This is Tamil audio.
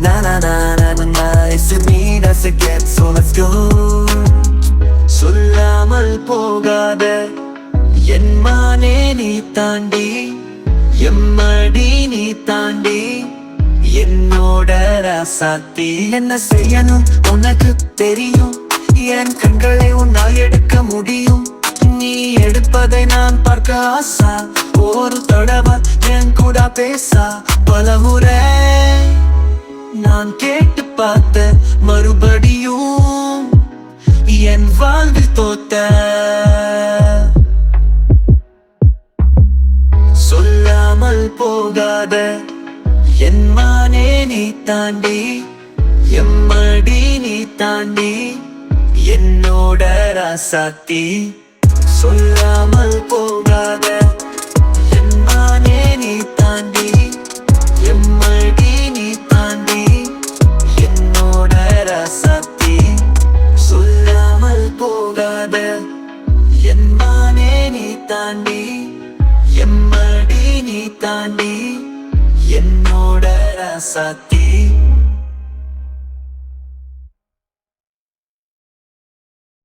Na na na na na na, it's me that's a get, so let's go. சொல்லாமல் போகாத என் மானே நீ தாண்டி, எம்மடி நீ தாண்டி, என்னோட ராசாத்தி. என்ன செய்யணும் உனக்கு தெரியும், என் கண்களை உன்னால் எடுக்க முடியும். நீ எடுப்பதை நான் பார்க்க ஆசா, ஒரு தடவை என் கூட பேசா. பலமுறை நான் கேட்டு பார்த்த மறுபடியும் என் வாழ்வில் தோத்த. சொல்லாமல் போகாத என் மானே நீ தாண்டி, எம்மடி நீ தாண்டி, என்னோட ராசாத்தி. சொல்லாமல் போகாத என் மானே நீ தாண்டி, எம்மடி நீ தாண்டி, என்னோட ராசாத்தி. சொல்லாமல் போகாத என் மானே நீ தாண்டி, எம்மடி நீ தாண்டி, என்னோட ராசாத்தி.